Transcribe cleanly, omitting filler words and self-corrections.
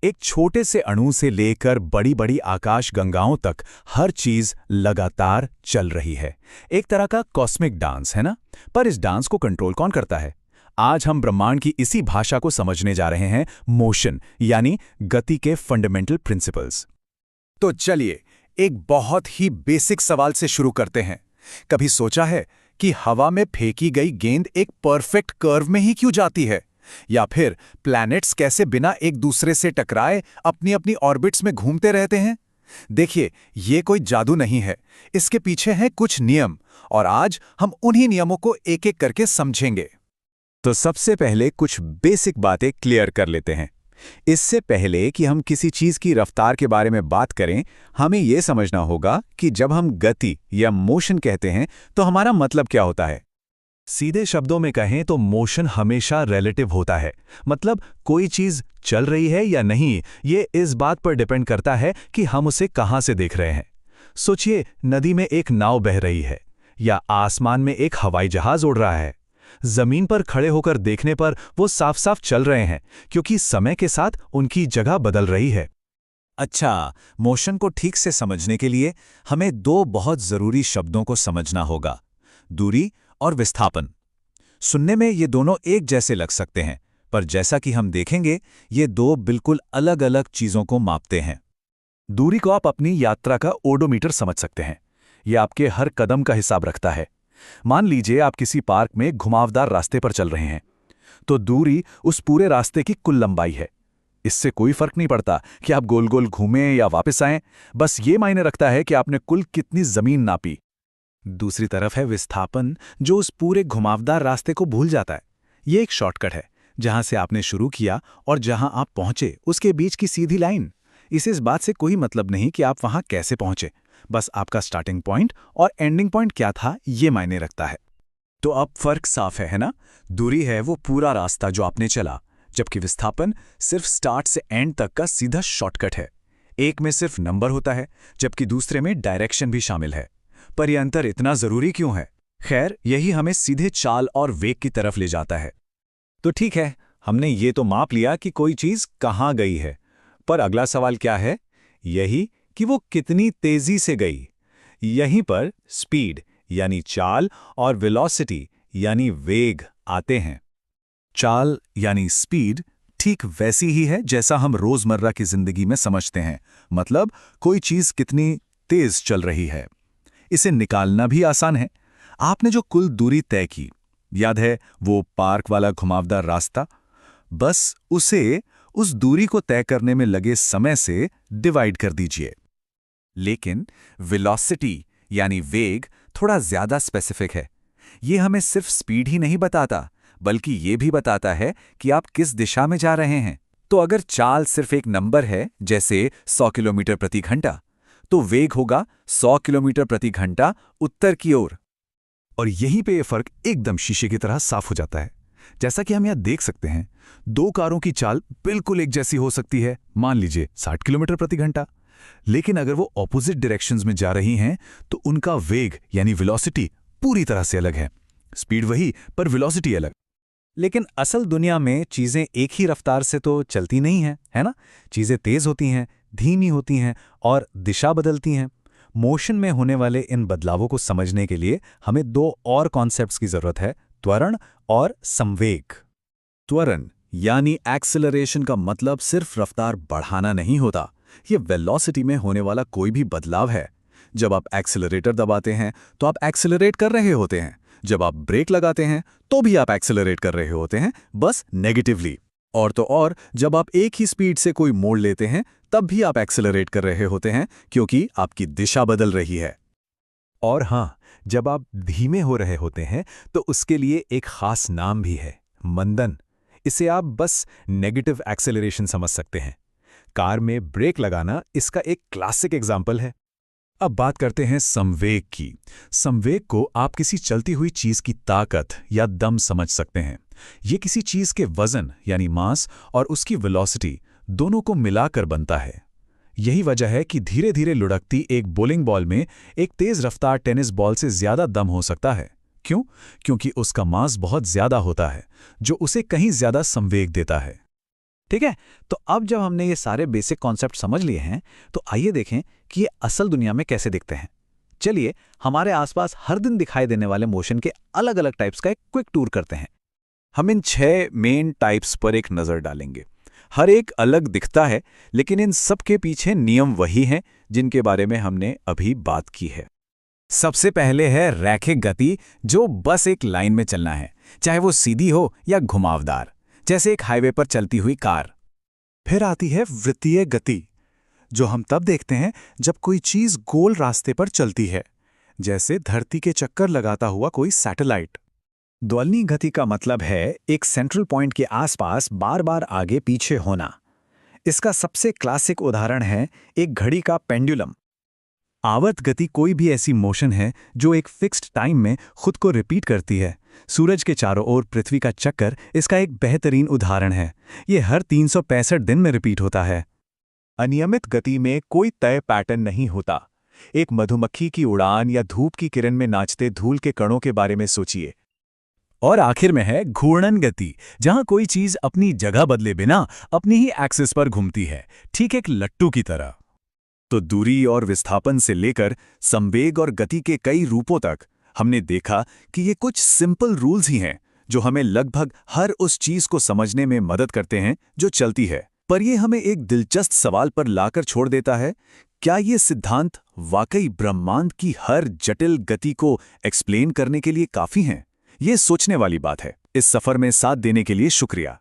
एक छोटे से अणु से लेकर बड़ी बड़ी आकाश गंगाओं तक हर चीज लगातार चल रही है। एक तरह का कॉस्मिक डांस है ना। पर इस डांस को कंट्रोल कौन करता है? आज हम ब्रह्मांड की इसी भाषा को समझने जा रहे हैं, मोशन यानी गति के फंडामेंटल प्रिंसिपल्स। तो चलिए एक बहुत ही बेसिक सवाल से शुरू करते हैं। कभी सोचा है कि हवा में फेंकी गई गेंद एक परफेक्ट कर्व में ही क्यों जाती है? या फिर प्लैनेट्स कैसे बिना एक दूसरे से टकराए अपनी अपनी ऑर्बिट्स में घूमते रहते हैं? देखिए, ये कोई जादू नहीं है, इसके पीछे हैं कुछ नियम, और आज हम उन्हीं नियमों को एक एक करके समझेंगे। तो सबसे पहले कुछ बेसिक बातें क्लियर कर लेते हैं। इससे पहले कि हम किसी चीज की रफ्तार के बारे में बात करें, हमें यह समझना होगा कि जब हम गति या मोशन कहते हैं तो हमारा मतलब क्या होता है। सीधे शब्दों में कहें तो मोशन हमेशा रिलेटिव होता है। मतलब कोई चीज चल रही है या नहीं, ये इस बात पर डिपेंड करता है कि हम उसे कहां से देख रहे हैं। सोचिए, नदी में एक नाव बह रही है या आसमान में एक हवाई जहाज उड़ रहा है। जमीन पर खड़े होकर देखने पर वो साफ साफ चल रहे हैं, क्योंकि समय के साथ उनकी जगह बदल रही है। अच्छा, मोशन को ठीक से समझने के लिए हमें दो बहुत जरूरी शब्दों को समझना होगा, दूरी और विस्थापन। सुनने में ये दोनों एक जैसे लग सकते हैं, पर जैसा कि हम देखेंगे, ये दो बिल्कुल अलग अलग चीजों को मापते हैं। दूरी को आप अपनी यात्रा का ओडोमीटर समझ सकते हैं। ये आपके हर कदम का हिसाब रखता है। मान लीजिए आप किसी पार्क में घुमावदार रास्ते पर चल रहे हैं, तो दूरी उस पूरे रास्ते की कुल लंबाई है। इससे कोई फर्क नहीं पड़ता कि आप गोल गोल घूमें या वापस आएं, बस ये मायने रखता है कि आपने कुल कितनी जमीन नापी। दूसरी तरफ है विस्थापन, जो उस पूरे घुमावदार रास्ते को भूल जाता है। ये एक शॉर्टकट है, जहां से आपने शुरू किया और जहां आप पहुंचे उसके बीच की सीधी लाइन। इसे इस बात से कोई मतलब नहीं कि आप वहां कैसे पहुंचे, बस आपका स्टार्टिंग पॉइंट और एंडिंग पॉइंट क्या था, ये मायने रखता है। तो अब फर्क साफ है ना? दूरी है वो पूरा रास्ता जो आपने चला, जबकि विस्थापन सिर्फ स्टार्ट से एंड तक का सीधा शॉर्टकट है। एक में सिर्फ नंबर होता है, जबकि दूसरे में डायरेक्शन भी शामिल है। पर यह अंतर इतना जरूरी क्यों है? खैर, यही हमें सीधे चाल और वेग की तरफ ले जाता है। तो ठीक है, हमने ये तो माप लिया कि कोई चीज कहाँ गई है, पर अगला सवाल क्या है? यही कि वो कितनी तेजी से गई। यहीं पर स्पीड यानी चाल और वेलोसिटी यानी वेग आते हैं। चाल यानी स्पीड ठीक वैसी ही है जैसा हम रोजमर्रा की जिंदगी में समझते हैं। मतलब कोई चीज कितनी तेज चल रही है। इसे निकालना भी आसान है। आपने जो कुल दूरी तय की, याद है वो पार्क वाला घुमावदार रास्ता, बस उसे उस दूरी को तय करने में लगे समय से डिवाइड कर दीजिए। लेकिन वेलोसिटी यानी वेग थोड़ा ज्यादा स्पेसिफिक है। ये हमें सिर्फ स्पीड ही नहीं बताता, बल्कि ये भी बताता है कि आप किस दिशा में जा रहे हैं। तो अगर चाल सिर्फ एक नंबर है, जैसे 100 किलोमीटर प्रति घंटा, तो वेग होगा 100 किलोमीटर प्रति घंटा उत्तर की ओर। और यहीं पे ये फर्क एकदम शीशे की तरह साफ हो जाता है। जैसा कि हम यहां देख सकते हैं, दो कारों की चाल बिल्कुल एक जैसी हो सकती है, मान लीजिए 60 किलोमीटर प्रति घंटा। लेकिन अगर वो ऑपोजिट डायरेक्शंस में जा रही हैं, तो उनका वेग यानी वेलोसिटी पूरी तरह से अलग है। स्पीड वही, पर वेलोसिटी अलग। लेकिन असल दुनिया में चीजें एक ही रफ्तार से तो चलती नहीं हैं, है ना? चीजें तेज होती हैं, धीमी होती हैं और दिशा बदलती हैं। मोशन में होने वाले इन बदलावों को समझने के लिए हमें दो और कॉन्सेप्ट्स की जरूरत है, त्वरण और संवेग। त्वरण यानी एक्सेलरेशन का मतलब सिर्फ रफ्तार बढ़ाना नहीं होता। ये वेलोसिटी में होने वाला कोई भी बदलाव है। जब आप एक्सेलरेटर दबाते हैं तो आप एक्सेलरेट कर रहे होते हैं। जब आप ब्रेक लगाते हैं तो भी आप एक्सेलरेट कर रहे होते हैं, बस नेगेटिवली। और तो और, जब आप एक ही स्पीड से कोई मोड़ लेते हैं तब भी आप एक्सेलरेट कर रहे होते हैं, क्योंकि आपकी दिशा बदल रही है। और हाँ, जब आप धीमे हो रहे होते हैं तो उसके लिए एक खास नाम भी है, मंदन। इसे आप बस नेगेटिव एक्सेलरेशन समझ सकते हैं। कार में ब्रेक लगाना इसका एक क्लासिक एग्जाम्पल है। अब बात करते हैं संवेग की। संवेग को आप किसी चलती हुई चीज की ताकत या दम समझ सकते हैं। ये किसी चीज के वजन यानी मास और उसकी वेलोसिटी दोनों को मिलाकर बनता है। यही वजह है कि धीरे धीरे लुढ़कती एक बोलिंग बॉल में एक तेज रफ्तार टेनिस बॉल से ज्यादा दम हो सकता है। क्यों? क्योंकि उसका मास बहुत ज्यादा होता है, जो उसे कहीं ज्यादा संवेग देता है। ठीक है, तो अब जब हमने ये सारे बेसिक कॉन्सेप्ट समझ लिए हैं, तो आइए देखें कि ये असल दुनिया में कैसे दिखते हैं। चलिए हमारे आसपास हर दिन दिखाई देने वाले मोशन के अलग अलग टाइप्स का एक क्विक टूर करते हैं। हम इन 6 मेन टाइप्स पर एक नज़र डालेंगे। हर एक अलग दिखता है, लेकिन इन सब के पीछे नियम वही हैं जिनके बारे में हमने अभी बात की है। सबसे पहले है रैखिक गति, जो बस एक लाइन में चलना है, चाहे वो सीधी हो या घुमावदार, जैसे एक हाईवे पर चलती हुई कार। फिर आती है वृत्तीय गति, जो हम तब देखते हैं जब कोई चीज गोल रास्ते पर चलती है, जैसे धरती के चक्कर लगाता हुआ कोई सैटेलाइट। द्वलनी गति का मतलब है एक सेंट्रल पॉइंट के आसपास बार बार आगे पीछे होना। इसका सबसे क्लासिक उदाहरण है एक घड़ी का पेंडुलम। आवर्त गति कोई भी ऐसी मोशन है जो एक फिक्स्ड टाइम में खुद को रिपीट करती है। सूरज के चारों ओर पृथ्वी का चक्कर इसका एक बेहतरीन उदाहरण है। ये हर 365 दिन में रिपीट होता है। अनियमित गति में कोई तय पैटर्न नहीं होता। एक मधुमक्खी की उड़ान या धूप की किरण में नाचते धूल के कणों के बारे में सोचिए। और आखिर में है घूर्णन गति, जहां कोई चीज अपनी जगह बदले बिना अपनी ही एक्सिस पर घूमती है, ठीक एक लट्टू की तरह। तो दूरी और विस्थापन से लेकर संवेग और गति के कई रूपों तक हमने देखा कि ये कुछ सिंपल रूल्स ही हैं जो हमें लगभग हर उस चीज को समझने में मदद करते हैं जो चलती है। पर ये हमें एक दिलचस्प सवाल पर लाकर छोड़ देता है, क्या ये सिद्धांत वाकई ब्रह्मांड की हर जटिल गति को एक्सप्लेन करने के लिए काफी हैं? ये सोचने वाली बात है। इस सफर में साथ देने के लिए शुक्रिया।